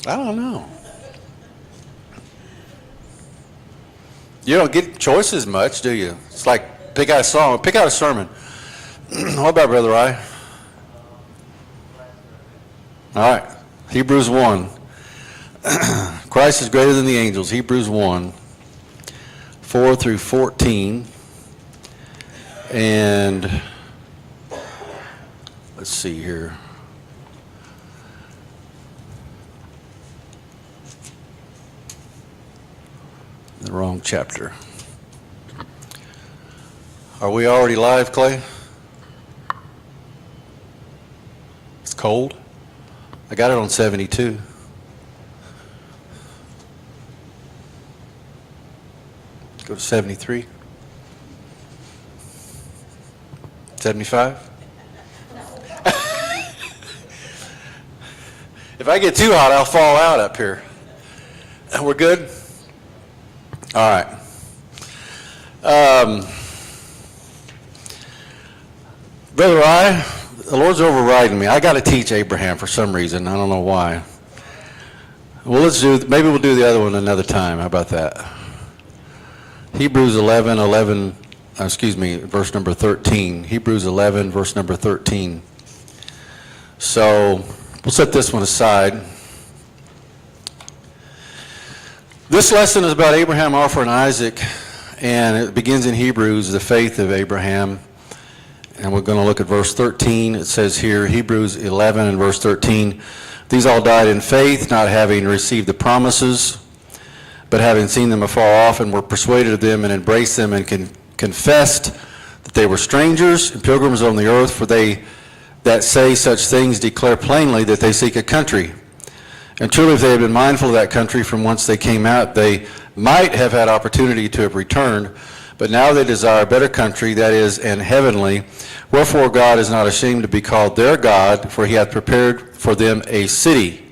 I don't know. You don't get choices much, do you? It's like pick out a song, pick out a sermon. What about Brother Rye? All right, Hebrews 1. Christ is greater than the angels, Hebrews 1, 4 through 14. And let's see here. The wrong chapter. Are we already live, Clay? It's cold. I got it on 72. Go to 73. 75? If I get too hot, I'll fall out up here. We're good? All right. Brother Rye, the Lord's overriding me. I got to teach Abraham for some reason. I don't know why. Well, maybe we'll do the other one another time. How about that? Hebrews 11, verse number 13. Hebrews 11, verse number 13. So we'll set this one aside. This lesson is about Abraham offering Isaac, and it begins in Hebrews, the faith of Abraham. And we're going to look at verse 13. It says here, Hebrews 11 and verse 13, these all died in faith, not having received the promises, but having seen them afar off, and were persuaded of them, and embraced them, and confessed that they were strangers and pilgrims on the earth, for they that say such things declare plainly that they seek a country. And truly, if they had been mindful of that country from whence they came out, they might have had opportunity to have returned. But now they desire a better country, that is, an heavenly. Wherefore God is not ashamed to be called their God, for he hath prepared for them a city.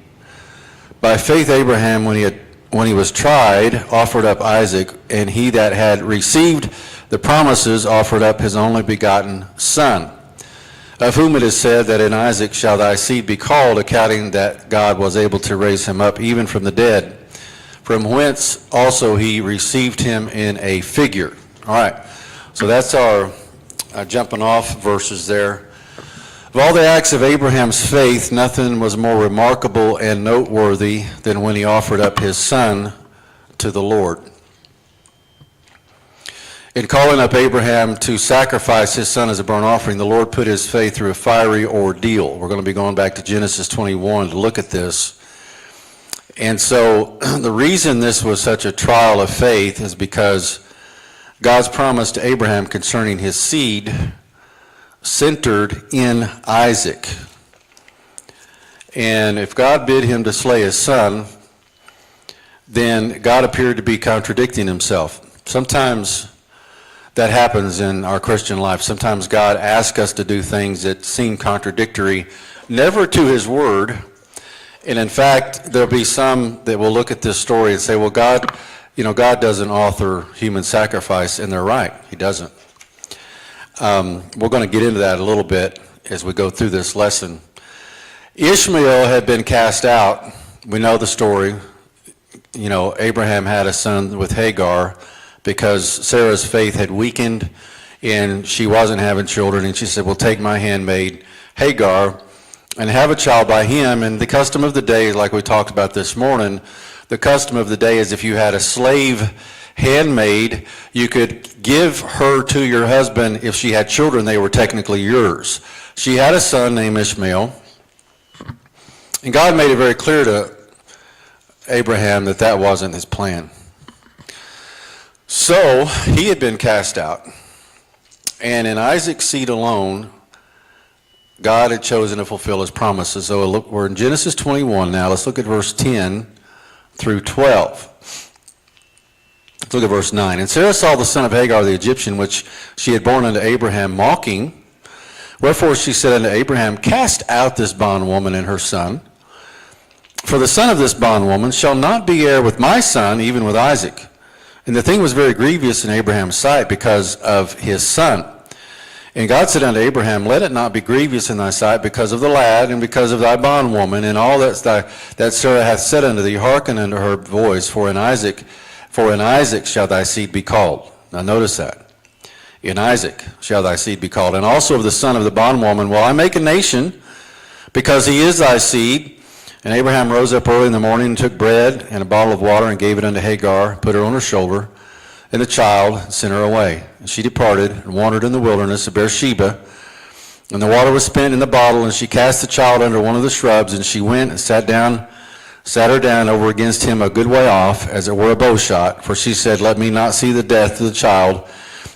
By faith Abraham, when he was tried, offered up Isaac, and he that had received the promises offered up his only begotten son, of whom it is said that in Isaac shall thy seed be called, accounting that God was able to raise him up even from the dead, from whence also he received him in a figure. All right, so that's our jumping off verses there. Of all the acts of Abraham's faith, nothing was more remarkable and noteworthy than when he offered up his son to the Lord. In calling up Abraham to sacrifice his son as a burnt offering, the Lord put his faith through a fiery ordeal. We're going to be going back to Genesis 21 to look at this. And so the reason this was such a trial of faith is because God's promise to Abraham concerning his seed centered in Isaac. And if God bid him to slay his son, then God appeared to be contradicting himself. Sometimes that happens in our Christian life. Sometimes God asks us to do things that seem contradictory, never to his word. And in fact, there'll be some that will look at this story and say, well, God doesn't author human sacrifice, and they're right. He doesn't. We're going to get into that a little bit as we go through this lesson. Ishmael had been cast out. We know the story. Abraham had a son with Hagar, because Sarah's faith had weakened and she wasn't having children, and she said, well, take my handmaid Hagar and have a child by him. And the custom of the day, like we talked about this morning, the custom of the day is if you had a slave handmaid, you could give her to your husband. If she had children, they were technically yours. She had a son named Ishmael, and God made it very clear to Abraham that that wasn't his plan. So he had been cast out, and in Isaac's seed alone, God had chosen to fulfill his promises. So look, we're in Genesis 21 now. Let's look at verse 10 through 12. Let's look at verse 9. And Sarah saw the son of Hagar the Egyptian, which she had borne unto Abraham, mocking. Wherefore she said unto Abraham, cast out this bondwoman and her son. For the son of this bondwoman shall not be heir with my son, even with Isaac. And the thing was very grievous in Abraham's sight because of his son. And God said unto Abraham, let it not be grievous in thy sight because of the lad and because of thy bondwoman, and all that Sarah hath said unto thee, hearken unto her voice, for in Isaac shall thy seed be called. Now notice that. In Isaac shall thy seed be called, and also of the son of the bondwoman will I make a nation, because he is thy seed. And Abraham rose up early in the morning and took bread and a bottle of water and gave it unto Hagar, put her on her shoulder, and the child, and sent her away. And she departed and wandered in the wilderness of Beersheba. And the water was spent in the bottle, and she cast the child under one of the shrubs, and she went and sat her down over against him a good way off, as it were a bow shot. For she said, let me not see the death of the child.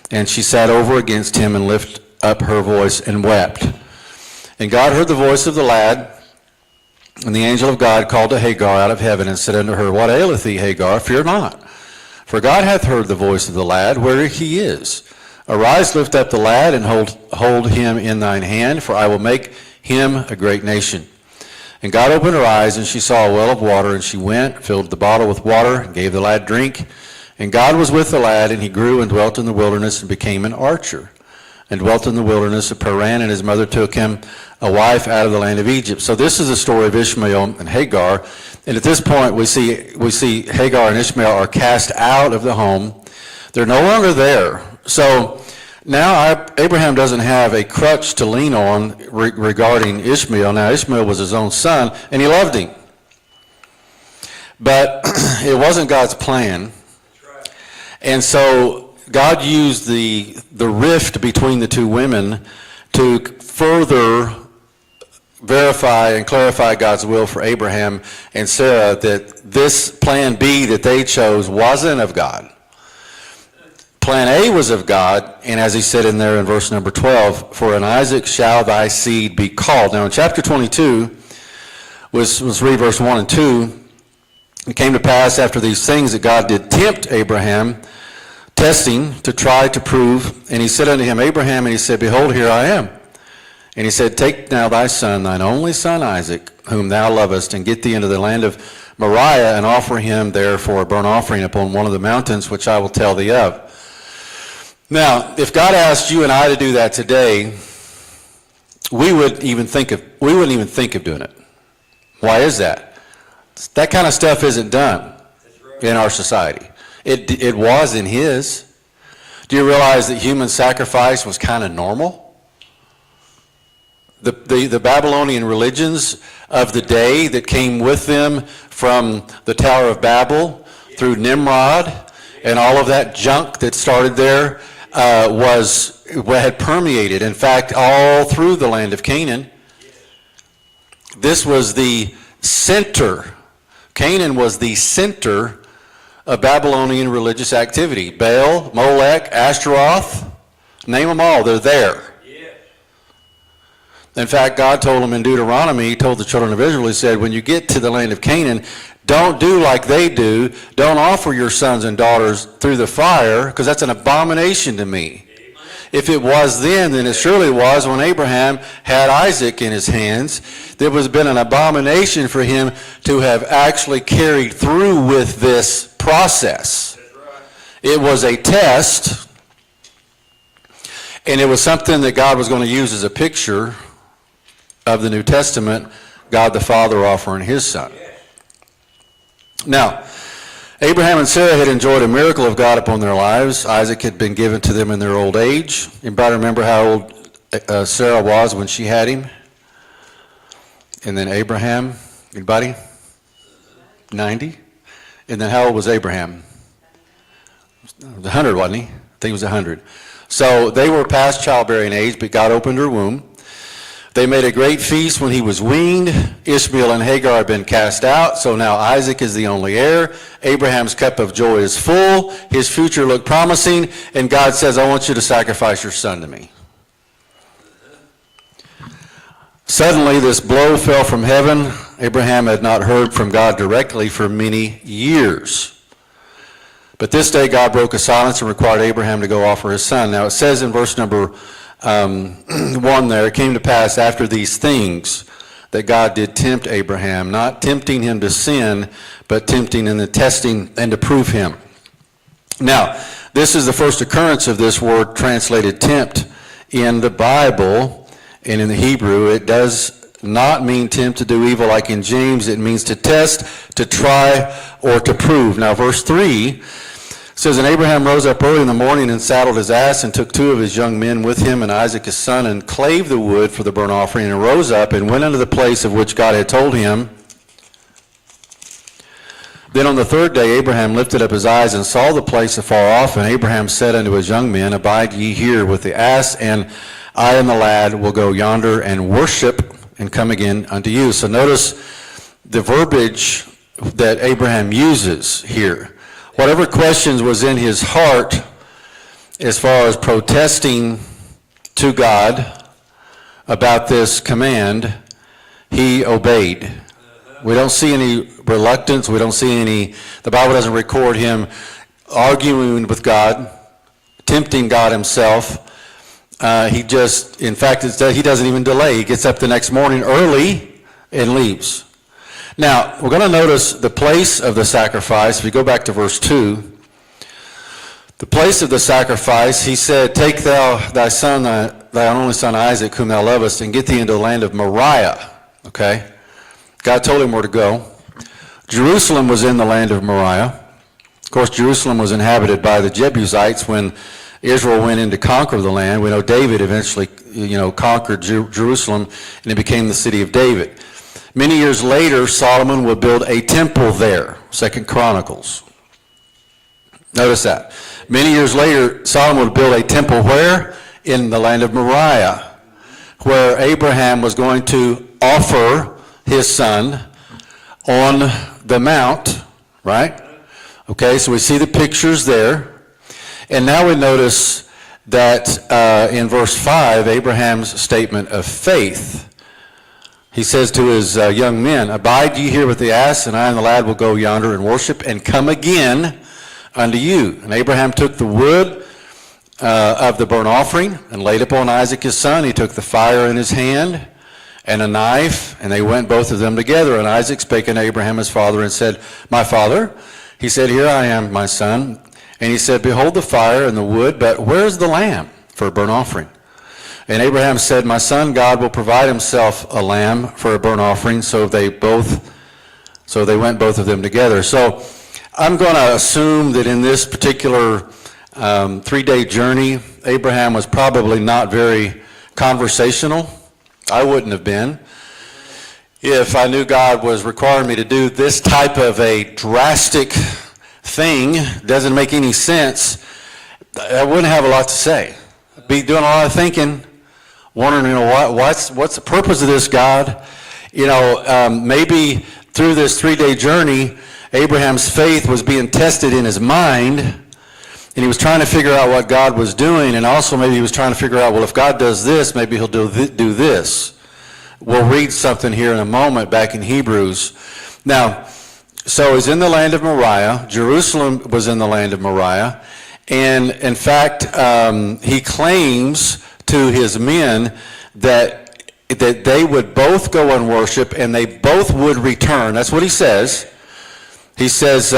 And she sat over against him and lifted up her voice and wept. And God heard the voice of the lad, and the angel of God called to Hagar out of heaven and said unto her, what aileth thee, Hagar? Fear not. For God hath heard the voice of the lad, where he is. Arise, lift up the lad, and hold him in thine hand, for I will make him a great nation. And God opened her eyes, and she saw a well of water, and she went, filled the bottle with water, and gave the lad drink. And God was with the lad, and he grew and dwelt in the wilderness, and became an archer, and dwelt in the wilderness of Paran, and his mother took him a wife out of the land of Egypt. So this is the story of Ishmael and Hagar. And at this point, we see Hagar and Ishmael are cast out of the home. They're no longer there. So now Abraham doesn't have a crutch to lean on regarding Ishmael. Now Ishmael was his own son, and he loved him. But it wasn't God's plan. And so God used the rift between the two women to further verify and clarify God's will for Abraham and Sarah, that this plan B that they chose wasn't of God. Plan A was of God, and as he said in there in verse number 12, for in Isaac shall thy seed be called. Now in chapter 22, let's read verse 1 and 2. It came to pass after these things that God did tempt Abraham, testing to try to prove. And he said unto him, Abraham, and he said, behold, here I am. And he said, take now thy son, thine only son Isaac, whom thou lovest, and get thee into the land of Moriah, and offer him there for a burnt offering upon one of the mountains, which I will tell thee of. Now, if God asked you and I to do that today, we wouldn't even think of doing it. Why is that? That kind of stuff isn't done in our society. It was in his. Do you realize that human sacrifice was kind of normal? The Babylonian religions of the day that came with them from the Tower of Babel through Nimrod and all of that junk that started there had permeated. In fact, all through the land of Canaan. This was the center. Canaan was the center of Babylonian religious activity. Baal, Molech, Ashtaroth, name them all, they're there. In fact, God told them in Deuteronomy, he told the children of Israel, he said, when you get to the land of Canaan, don't do like they do. Don't offer your sons and daughters through the fire, because that's an abomination to me. If it was then it surely was when Abraham had Isaac in his hands. There was been an abomination for him to have actually carried through with this process. It was a test, and it was something that God was going to use as a picture of the New Testament, God the Father offering his son. Now, Abraham and Sarah had enjoyed a miracle of God upon their lives. Isaac had been given to them in their old age. Anybody remember how old Sarah was when she had him? And then Abraham, anybody? 90? And then how old was Abraham? 100, wasn't he? I think he was 100. So they were past childbearing age, but God opened her womb. They made a great feast when he was weaned. Ishmael and Hagar had been cast out, so now Isaac is the only heir. Abraham's cup of joy is full. His future looked promising, and God says, I want you to sacrifice your son to me. Suddenly, this blow fell from heaven. Abraham had not heard from God directly for many years. But this day, God broke a silence and required Abraham to go offer his son. Now, it says in verse number 1 there, it came to pass after these things that God did tempt Abraham, not tempting him to sin, but tempting and the testing and to prove him. Now, this is the first occurrence of this word translated tempt in the Bible and in the Hebrew, it does not mean tempt to do evil like in James. It means to test, to try, or to prove. Now, verse 3 says, and Abraham rose up early in the morning and saddled his ass and took 2 of his young men with him and Isaac his son and clave the wood for the burnt offering and rose up and went unto the place of which God had told him. Then on the 3rd day Abraham lifted up his eyes and saw the place afar off, and Abraham said unto his young men, abide ye here with the ass, and I and the lad will go yonder and worship and come again unto you. So notice the verbiage that Abraham uses here. Whatever questions was in his heart as far as protesting to God about this command, he obeyed. We don't see any reluctance. We don't see any, the Bible doesn't record him arguing with God, tempting God himself. He just, in fact, he doesn't even delay. He gets up the next morning early and leaves. Now, we're going to notice the place of the sacrifice. If you go back to verse 2, the place of the sacrifice, he said, take thou thy son, thy only son Isaac, whom thou lovest, and get thee into the land of Moriah. Okay? God told him where to go. Jerusalem was in the land of Moriah. Of course, Jerusalem was inhabited by the Jebusites when Israel went in to conquer the land. We know David eventually, conquered Jerusalem, and it became the city of David. Many years later, Solomon would build a temple there, 2 Chronicles. Notice that. Many years later, Solomon would build a temple where? In the land of Moriah, where Abraham was going to offer his son on the mount, right? Okay, so we see the pictures there. And now we notice that in verse 5, Abraham's statement of faith. He says to his young men, abide ye here with the ass, and I and the lad will go yonder and worship and come again unto you. And Abraham took the wood of the burnt offering and laid upon Isaac his son. He took the fire in his hand and a knife, and they went both of them together. And Isaac spake unto Abraham his father and said, my father. He said, here I am, my son. And he said, behold the fire and the wood, but where is the lamb for a burnt offering? And Abraham said, my son, God will provide himself a lamb for a burnt offering. So they went both of them together. So I'm going to assume that in this particular 3-day journey, Abraham was probably not very conversational. I wouldn't have been. If I knew God was requiring me to do this type of a drastic thing, doesn't make any sense, I wouldn't have a lot to say. I'd be doing a lot of thinking, wondering, what's the purpose of this, God? Maybe through this 3-day journey, Abraham's faith was being tested in his mind, and he was trying to figure out what God was doing, and also maybe he was trying to figure out, well, if God does this, maybe he'll do this. We'll read something here in a moment back in Hebrews. Now, so he's in the land of Moriah. Jerusalem was in the land of Moriah. And in fact, he claims to his men that they would both go and worship and they both would return. That's what he says. He says,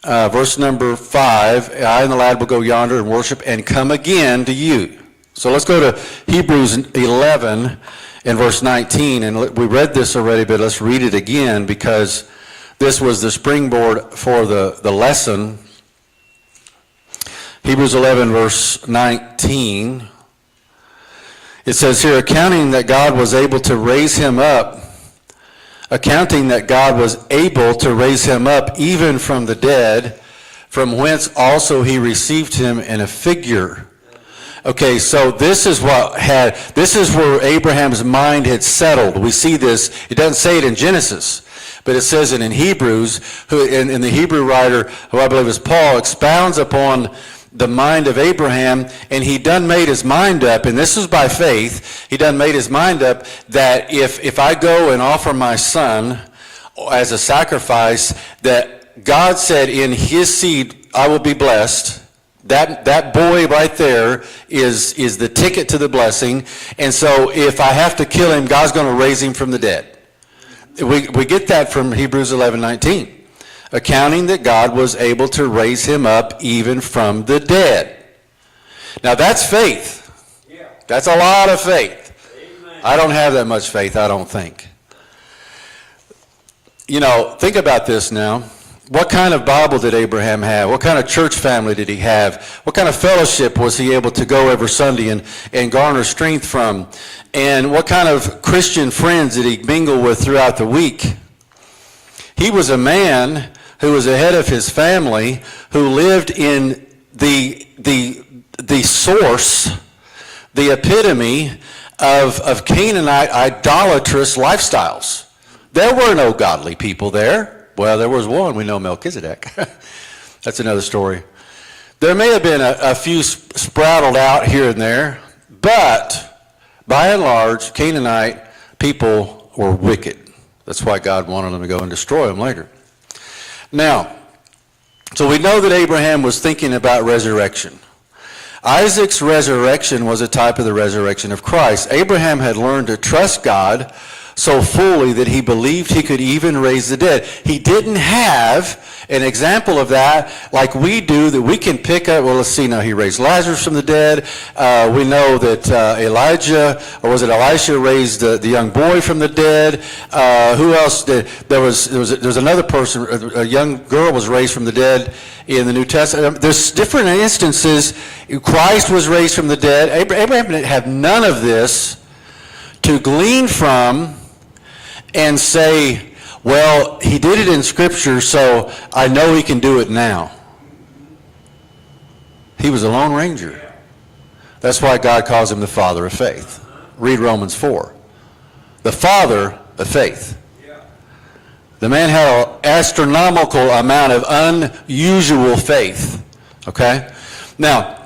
verse number 5, I and the lad will go yonder and worship and come again to you. So let's go to Hebrews 11 and verse 19. And we read this already, but let's read it again because this was the springboard for the lesson. Hebrews 11 verse 19. It says here, accounting that God was able to raise him up even from the dead, from whence also he received him in a figure. Okay, so this is where Abraham's mind had settled. We see this, it doesn't say it in Genesis, but it says it in Hebrews, and the Hebrew writer, who I believe is Paul, expounds upon the mind of Abraham, and he done made his mind up, and this is by faith, he done made his mind up that if I go and offer my son as a sacrifice, that God said in his seed I will be blessed. That boy right there is the ticket to the blessing, and so if I have to kill him, God's going to raise him from the dead. We get that from Hebrews 11:19. Accounting that God was able to raise him up even from the dead. Now that's faith. That's a lot of faith. I don't have that much faith, I don't think. You know, think about this now. What kind of Bible did Abraham have? What kind of church family did he have? What kind of fellowship was he able to go every Sunday and garner strength from? And what kind of Christian friends did he mingle with throughout the week? He was a man who was the head of his family, who lived in the source, the epitome of Canaanite idolatrous lifestyles. There were no godly people there. Well, there was one. We know Melchizedek. That's another story. There may have been a few sprouted out here and there, but by and large, Canaanite people were wicked. That's why God wanted them to go and destroy them later. Now, so we know that Abraham was thinking about resurrection. Isaac's resurrection was a type of the resurrection of Christ. Abraham had learned to trust God so fully that he believed he could even raise the dead. He didn't have an example of that like we do, that we can pick up. Well, let's see now. He raised Lazarus from the dead. We know that Elijah, or was it Elisha, raised the young boy from the dead. Who else did? There was another person, a young girl was raised from the dead in the New Testament. There's different instances. Christ was raised from the dead. Abraham didn't have none of this to glean from and say, well, he did it in Scripture, so I know he can do it now. He was a lone ranger. That's why God calls him the father of faith. Read Romans 4. The father of faith. The man had an astronomical amount of unusual faith. Okay? Now,